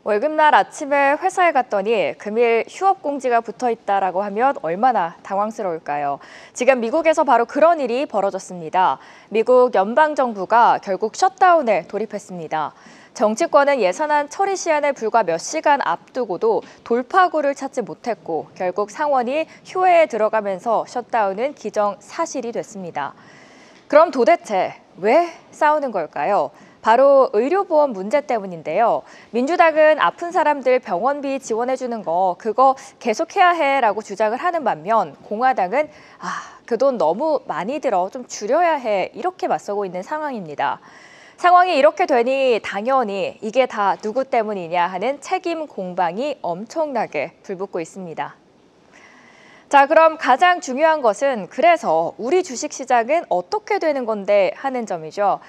월급날 아침에 회사에 갔더니 금일 휴업 공지가 붙어 있다라고 하면 얼마나 당황스러울까요? 지금 미국에서 바로 그런 일이 벌어졌습니다. 미국 연방정부가 결국 셧다운에 돌입했습니다. 정치권은 예산안 처리 시한을 불과 몇 시간 앞두고도 돌파구를 찾지 못했고 결국 상원이 휴회에 들어가면서 셧다운은 기정사실이 됐습니다. 그럼 도대체 왜 싸우는 걸까요? 바로 의료보험 문제 때문인데요. 민주당은 아픈 사람들 병원비 지원해주는 거 그거 계속해야 해라고 주장을 하는 반면 공화당은 그 돈 너무 많이 들어 좀 줄여야 해 이렇게 맞서고 있는 상황입니다. 상황이 이렇게 되니 당연히 이게 다 누구 때문이냐 하는 책임 공방이 엄청나게 불붙고 있습니다. 자, 그럼 가장 중요한 것은 그래서 우리 주식시장은 어떻게 되는 건데 하는 점이죠.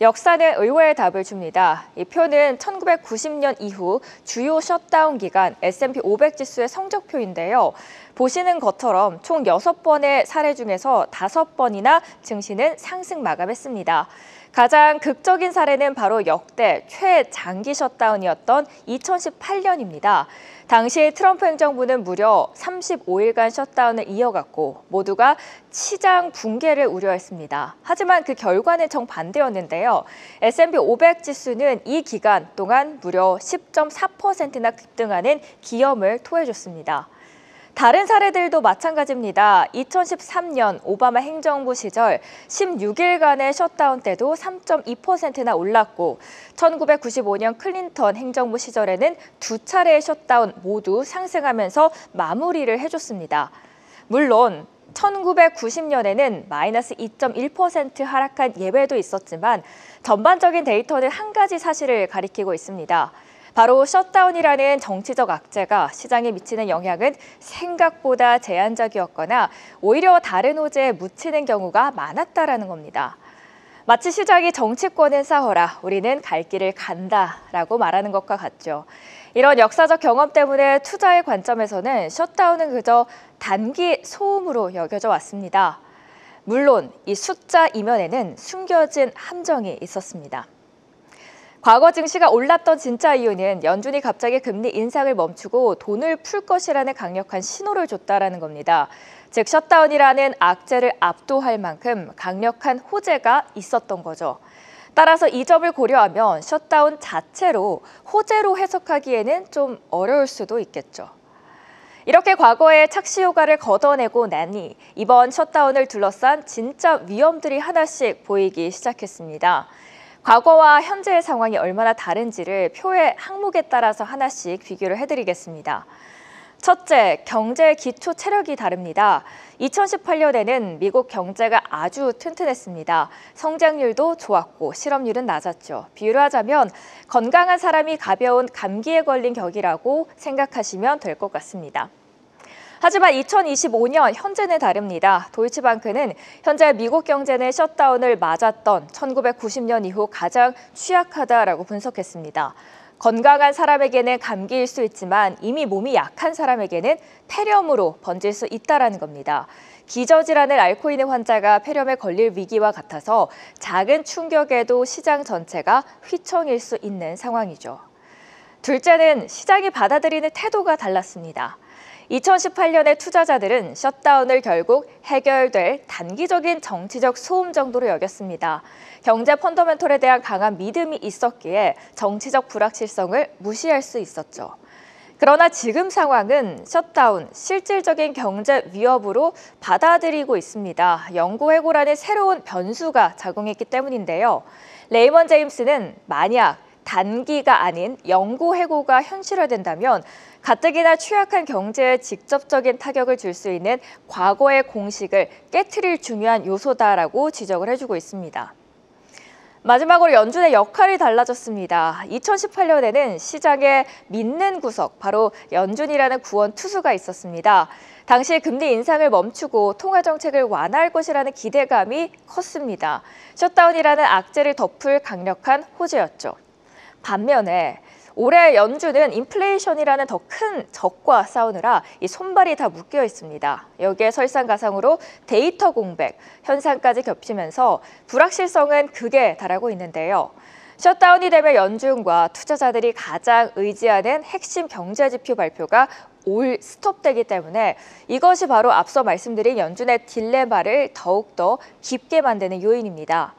역사는 의외의 답을 줍니다. 이 표는 1990년 이후 주요 셧다운 기간 S&P 500 지수의 성적표인데요. 보시는 것처럼 총 6번의 사례 중에서 5번이나 증시는 상승 마감했습니다. 가장 극적인 사례는 바로 역대 최장기 셧다운이었던 2018년입니다. 당시 트럼프 행정부는 무려 35일간 셧다운을 이어갔고 모두가 시장 붕괴를 우려했습니다. 하지만 그 결과는 정반대였는데요. S&P 500 지수는 이 기간 동안 무려 10.4%나 급등하는 기염을 토해줬습니다. 다른 사례들도 마찬가지입니다. 2013년 오바마 행정부 시절 16일간의 셧다운 때도 3.2%나 올랐고 1995년 클린턴 행정부 시절에는 2차례의 셧다운 모두 상승하면서 마무리를 해줬습니다. 물론 1990년에는 마이너스 2.1% 하락한 예외도 있었지만 전반적인 데이터는 한 가지 사실을 가리키고 있습니다. 바로 셧다운이라는 정치적 악재가 시장에 미치는 영향은 생각보다 제한적이었거나 오히려 다른 호재에 묻히는 경우가 많았다라는 겁니다. 마치 시장이 정치권은 싸워라, 우리는 갈 길을 간다라고 말하는 것과 같죠. 이런 역사적 경험 때문에 투자의 관점에서는 셧다운은 그저 단기 소음으로 여겨져 왔습니다. 물론 이 숫자 이면에는 숨겨진 함정이 있었습니다. 과거 증시가 올랐던 진짜 이유는 연준이 갑자기 금리 인상을 멈추고 돈을 풀 것이라는 강력한 신호를 줬다라는 겁니다. 즉 셧다운이라는 악재를 압도할 만큼 강력한 호재가 있었던 거죠. 따라서 이 점을 고려하면 셧다운 자체로 호재로 해석하기에는 좀 어려울 수도 있겠죠. 이렇게 과거의 착시 효과를 걷어내고 나니 이번 셧다운을 둘러싼 진짜 위험들이 하나씩 보이기 시작했습니다. 과거와 현재의 상황이 얼마나 다른지를 표의 항목에 따라서 하나씩 비교를 해드리겠습니다. 첫째, 경제 기초 체력이 다릅니다. 2018년에는 미국 경제가 아주 튼튼했습니다. 성장률도 좋았고 실업률은 낮았죠. 비유를 하자면 건강한 사람이 가벼운 감기에 걸린 격이라고 생각하시면 될 것 같습니다. 하지만 2025년 현재는 다릅니다. 도이치방크는 현재 미국 경제는 셧다운을 맞았던 1990년 이후 가장 취약하다라고 분석했습니다. 건강한 사람에게는 감기일 수 있지만 이미 몸이 약한 사람에게는 폐렴으로 번질 수 있다는 겁니다. 기저질환을 앓고 있는 환자가 폐렴에 걸릴 위기와 같아서 작은 충격에도 시장 전체가 휘청일 수 있는 상황이죠. 둘째는 시장이 받아들이는 태도가 달랐습니다. 2018년에 투자자들은 셧다운을 결국 해결될 단기적인 정치적 소음 정도로 여겼습니다. 경제 펀더멘털에 대한 강한 믿음이 있었기에 정치적 불확실성을 무시할 수 있었죠. 그러나 지금 상황은 셧다운, 실질적인 경제 위협으로 받아들이고 있습니다. 영구해고라는 새로운 변수가 작용했기 때문인데요. 레이먼 제임스는 만약 단기가 아닌 영구해고가 현실화된다면 가뜩이나 취약한 경제에 직접적인 타격을 줄 수 있는 과거의 공식을 깨트릴 중요한 요소다라고 지적을 해주고 있습니다. 마지막으로 연준의 역할이 달라졌습니다. 2018년에는 시장에 믿는 구석, 바로 연준이라는 구원 투수가 있었습니다. 당시 금리 인상을 멈추고 통화정책을 완화할 것이라는 기대감이 컸습니다. 셧다운이라는 악재를 덮을 강력한 호재였죠. 반면에 올해 연준은 인플레이션이라는 더 큰 적과 싸우느라 이 손발이 다 묶여 있습니다. 여기에 설상가상으로 데이터 공백 현상까지 겹치면서 불확실성은 극에 달하고 있는데요. 셧다운이 되면 연준과 투자자들이 가장 의지하는 핵심 경제 지표 발표가 올 스톱되기 때문에 이것이 바로 앞서 말씀드린 연준의 딜레마를 더욱더 깊게 만드는 요인입니다.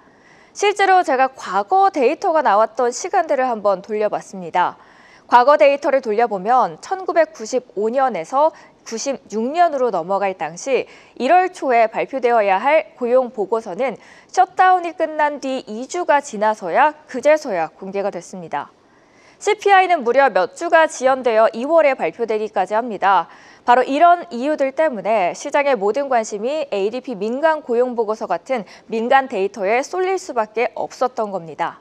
실제로 제가 과거 데이터가 나왔던 시간들을 한번 돌려봤습니다. 과거 데이터를 돌려보면 1995년에서 96년으로 넘어갈 당시 1월 초에 발표되어야 할 고용 보고서는 셧다운이 끝난 뒤 2주가 지나서야 그제서야 공개가 됐습니다. CPI는 무려 몇 주가 지연되어 2월에 발표되기까지 합니다. 바로 이런 이유들 때문에 시장의 모든 관심이 ADP 민간 고용 보고서 같은 민간 데이터에 쏠릴 수밖에 없었던 겁니다.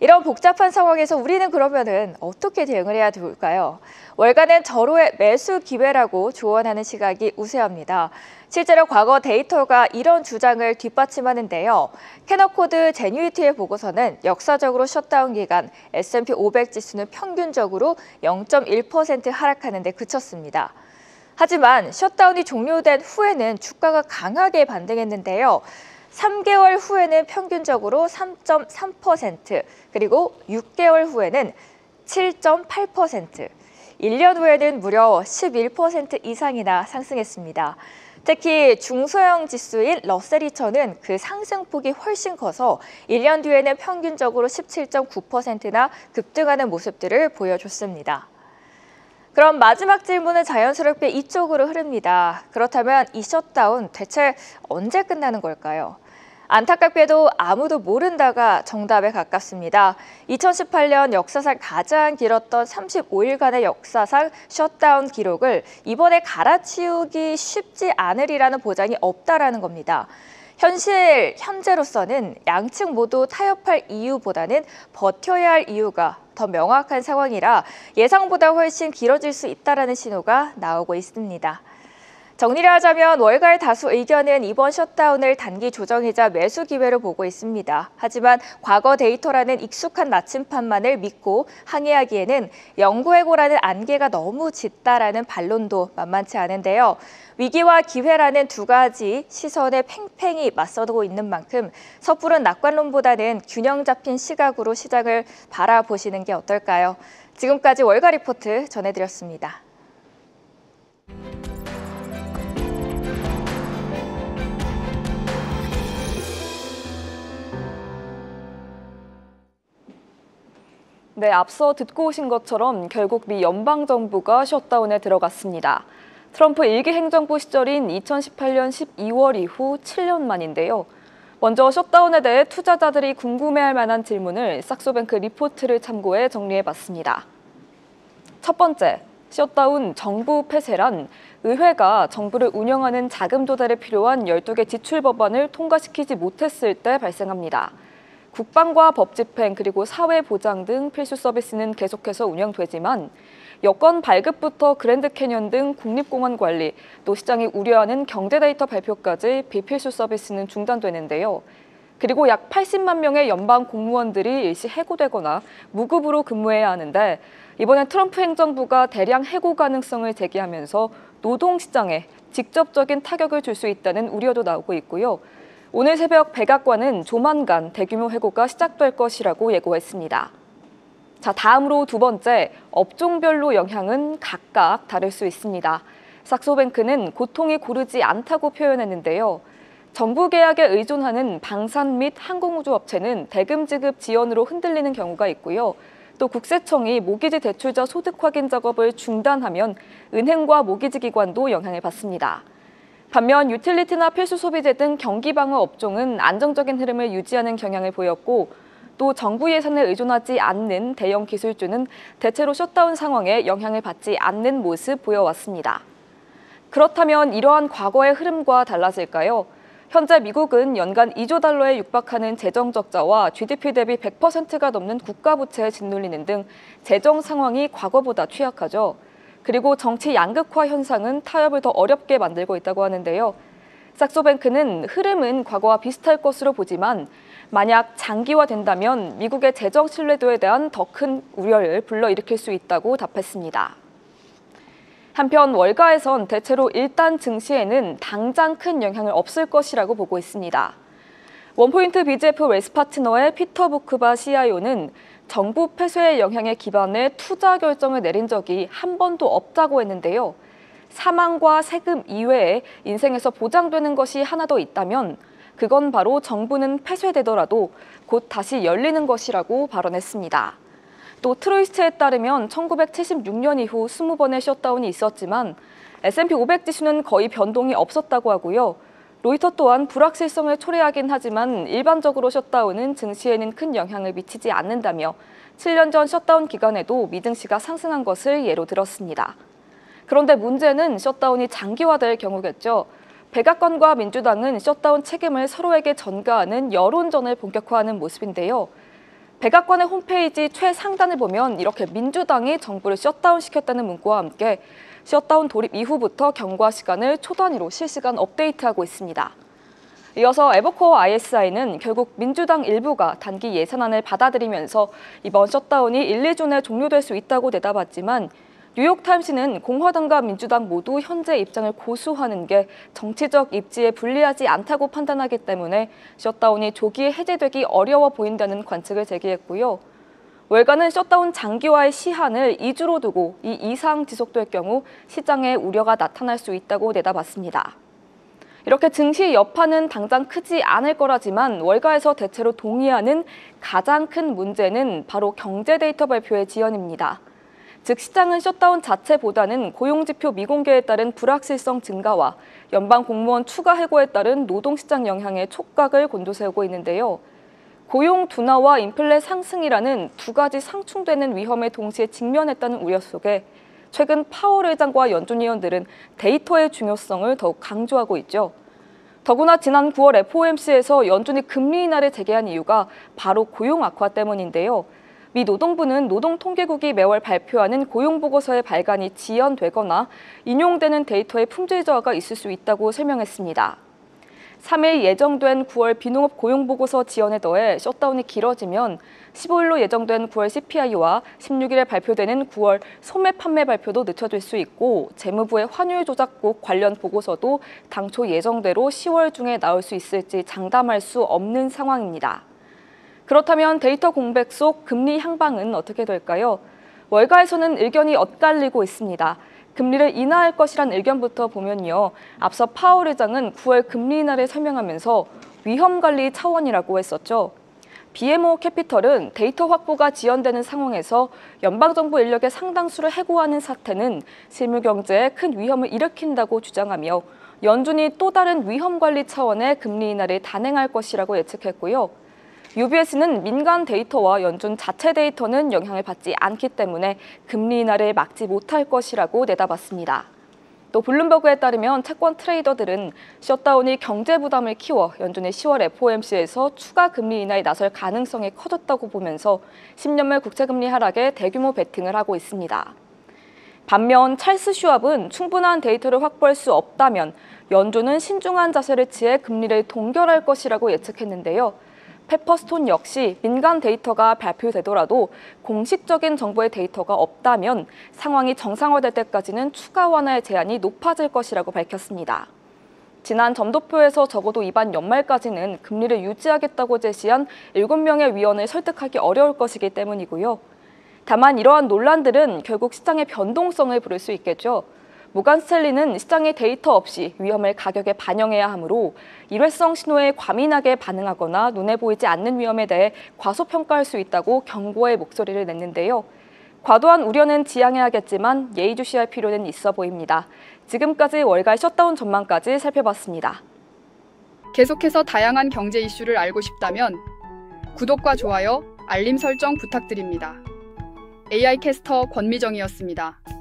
이런 복잡한 상황에서 우리는 그러면은 어떻게 대응을 해야 좋을까요? 월가는 절호의 매수 기회라고 조언하는 시각이 우세합니다. 실제로 과거 데이터가 이런 주장을 뒷받침하는데요. 캐너코드 제뉴이티의 보고서는 역사적으로 셧다운 기간 S&P 500 지수는 평균적으로 0.1% 하락하는 데 그쳤습니다. 하지만 셧다운이 종료된 후에는 주가가 강하게 반등했는데요. 3개월 후에는 평균적으로 3.3%, 그리고 6개월 후에는 7.8%, 1년 후에는 무려 11% 이상이나 상승했습니다. 특히 중소형 지수인 러셀2000은 그 상승폭이 훨씬 커서 1년 뒤에는 평균적으로 17.9%나 급등하는 모습들을 보여줬습니다. 그럼 마지막 질문은 자연스럽게 이쪽으로 흐릅니다. 그렇다면 이 셧다운 대체 언제 끝나는 걸까요? 안타깝게도 아무도 모른다가 정답에 가깝습니다. 2018년 역사상 가장 길었던 35일간의 역사상 셧다운 기록을 이번에 갈아치우기 쉽지 않으리라는 보장이 없다라는 겁니다. 현재로서는 양측 모두 타협할 이유보다는 버텨야 할 이유가 더 명확한 상황이라 예상보다 훨씬 길어질 수 있다는 신호가 나오고 있습니다. 정리를 하자면 월가의 다수 의견은 이번 셧다운을 단기 조정이자 매수 기회로 보고 있습니다. 하지만 과거 데이터라는 익숙한 나침판만을 믿고 항의하기에는 연구해고라는 안개가 너무 짙다라는 반론도 만만치 않은데요. 위기와 기회라는 두 가지 시선에 팽팽히 맞서고 있는 만큼 섣부른 낙관론보다는 균형 잡힌 시각으로 시장을 바라보시는 게 어떨까요? 지금까지 월가 리포트 전해드렸습니다. 네, 앞서 듣고 오신 것처럼 결국 미 연방정부가 셧다운에 들어갔습니다. 트럼프 1기 행정부 시절인 2018년 12월 이후 7년 만인데요. 먼저 셧다운에 대해 투자자들이 궁금해할 만한 질문을 삭소뱅크 리포트를 참고해 정리해봤습니다. 첫 번째, 셧다운 정부 폐쇄란 의회가 정부를 운영하는 자금 조달에 필요한 12개 지출 법안을 통과시키지 못했을 때 발생합니다. 국방과 법 집행 그리고 사회 보장 등 필수 서비스는 계속해서 운영되지만 여건 발급부터 그랜드 캐년 등 국립공원 관리, 또 시장이 우려하는 경제 데이터 발표까지 비필수 서비스는 중단되는데요. 그리고 약 80만 명의 연방 공무원들이 일시 해고되거나 무급으로 근무해야 하는데 이번엔 트럼프 행정부가 대량 해고 가능성을 제기하면서 노동시장에 직접적인 타격을 줄 수 있다는 우려도 나오고 있고요. 오늘 새벽 백악관은 조만간 대규모 해고가 시작될 것이라고 예고했습니다. 자, 다음으로 두 번째, 업종별로 영향은 각각 다를 수 있습니다. 삭소뱅크는 고통이 고르지 않다고 표현했는데요. 정부 계약에 의존하는 방산 및 항공우주 업체는 대금 지급 지연으로 흔들리는 경우가 있고요. 또 국세청이 모기지 대출자 소득 확인 작업을 중단하면 은행과 모기지 기관도 영향을 받습니다. 반면 유틸리티나 필수 소비재 등 경기 방어 업종은 안정적인 흐름을 유지하는 경향을 보였고 또 정부 예산에 의존하지 않는 대형 기술주는 대체로 셧다운 상황에 영향을 받지 않는 모습 보여왔습니다. 그렇다면 이러한 과거의 흐름과 달라질까요? 현재 미국은 연간 2조 달러에 육박하는 재정 적자와 GDP 대비 100%가 넘는 국가 부채에 짓눌리는 등 재정 상황이 과거보다 취약하죠. 그리고 정치 양극화 현상은 타협을 더 어렵게 만들고 있다고 하는데요. 삭소뱅크는 흐름은 과거와 비슷할 것으로 보지만 만약 장기화된다면 미국의 재정 신뢰도에 대한 더 큰 우려를 불러일으킬 수 있다고 답했습니다. 한편 월가에선 대체로 일단 증시에는 당장 큰 영향을 없을 것이라고 보고 있습니다. 원포인트 BGF 웨스 파트너의 피터 부크바 CIO는 정부 폐쇄의 영향에 기반해 투자 결정을 내린 적이 한 번도 없다고 했는데요. 사망과 세금 이외에 인생에서 보장되는 것이 하나 더 있다면 그건 바로 정부는 폐쇄되더라도 곧 다시 열리는 것이라고 발언했습니다. 또 트로이스트에 따르면 1976년 이후 20번의 셧다운이 있었지만 S&P 500 지수는 거의 변동이 없었다고 하고요. 로이터 또한 불확실성을 초래하긴 하지만 일반적으로 셧다운은 증시에는 큰 영향을 미치지 않는다며 7년 전 셧다운 기간에도 미증시가 상승한 것을 예로 들었습니다. 그런데 문제는 셧다운이 장기화될 경우겠죠. 백악관과 민주당은 셧다운 책임을 서로에게 전가하는 여론전을 본격화하는 모습인데요. 백악관의 홈페이지 최상단을 보면 이렇게 민주당이 정부를 셧다운시켰다는 문구와 함께 셧다운 돌입 이후부터 경과 시간을 초 단위로 실시간 업데이트하고 있습니다. 이어서 에버코어 ISI는 결국 민주당 일부가 단기 예산안을 받아들이면서 이번 셧다운이 1, 2주 내 종료될 수 있다고 내다봤지만 뉴욕타임스는 공화당과 민주당 모두 현재 입장을 고수하는 게 정치적 입지에 불리하지 않다고 판단하기 때문에 셧다운이 조기에 해제되기 어려워 보인다는 관측을 제기했고요. 월가는 셧다운 장기화의 시한을 2주로 두고 이 이상 지속될 경우 시장에 우려가 나타날 수 있다고 내다봤습니다. 이렇게 증시 여파는 당장 크지 않을 거라지만 월가에서 대체로 동의하는 가장 큰 문제는 바로 경제 데이터 발표의 지연입니다. 즉 시장은 셧다운 자체보다는 고용지표 미공개에 따른 불확실성 증가와 연방 공무원 추가 해고에 따른 노동시장 영향에 촉각을 곤두세우고 있는데요. 고용 둔화와 인플레 상승이라는 두 가지 상충되는 위험에 동시에 직면했다는 우려 속에 최근 파월 의장과 연준 위원들은 데이터의 중요성을 더욱 강조하고 있죠. 더구나 지난 9월 FOMC에서 연준이 금리 인하를 재개한 이유가 바로 고용 악화 때문인데요. 미 노동부는 노동통계국이 매월 발표하는 고용보고서의 발간이 지연되거나 인용되는 데이터의 품질 저하가 있을 수 있다고 설명했습니다. 3일 예정된 9월 비농업 고용보고서 지연에 더해 셧다운이 길어지면 15일로 예정된 9월 CPI와 16일에 발표되는 9월 소매 판매 발표도 늦춰질 수 있고 재무부의 환율 조작국 관련 보고서도 당초 예정대로 10월 중에 나올 수 있을지 장담할 수 없는 상황입니다. 그렇다면 데이터 공백 속 금리 향방은 어떻게 될까요? 월가에서는 의견이 엇갈리고 있습니다. 금리를 인하할 것이란 의견부터 보면요. 앞서 파월 의장은 9월 금리 인하를 설명하면서 위험관리 차원이라고 했었죠. BMO 캐피털은 데이터 확보가 지연되는 상황에서 연방정부 인력의 상당수를 해고하는 사태는 실무경제에 큰 위험을 일으킨다고 주장하며 연준이 또 다른 위험관리 차원의 금리 인하를 단행할 것이라고 예측했고요. UBS는 민간 데이터와 연준 자체 데이터는 영향을 받지 않기 때문에 금리 인하를 막지 못할 것이라고 내다봤습니다. 또 블룸버그에 따르면 채권 트레이더들은 셧다운이 경제 부담을 키워 연준의 10월 FOMC에서 추가 금리 인하에 나설 가능성이 커졌다고 보면서 10년물 국채금리 하락에 대규모 베팅을 하고 있습니다. 반면 찰스 슈왑은 충분한 데이터를 확보할 수 없다면 연준은 신중한 자세를 취해 금리를 동결할 것이라고 예측했는데요. 페퍼스톤 역시 민간 데이터가 발표되더라도 공식적인 정보의 데이터가 없다면 상황이 정상화될 때까지는 추가 완화의 제한이 높아질 것이라고 밝혔습니다. 지난 점도표에서 적어도 이번 연말까지는 금리를 유지하겠다고 제시한 7명의 위원을 설득하기 어려울 것이기 때문이고요. 다만 이러한 논란들은 결국 시장의 변동성을 부를 수 있겠죠. 모간 스탠리는 시장의 데이터 없이 위험을 가격에 반영해야 하므로 일회성 신호에 과민하게 반응하거나 눈에 보이지 않는 위험에 대해 과소평가할 수 있다고 경고의 목소리를 냈는데요. 과도한 우려는 지양해야겠지만 예의주시할 필요는 있어 보입니다. 지금까지 월가의 셧다운 전망까지 살펴봤습니다. 계속해서 다양한 경제 이슈를 알고 싶다면 구독과 좋아요, 알림 설정 부탁드립니다. AI 캐스터 권미정이었습니다.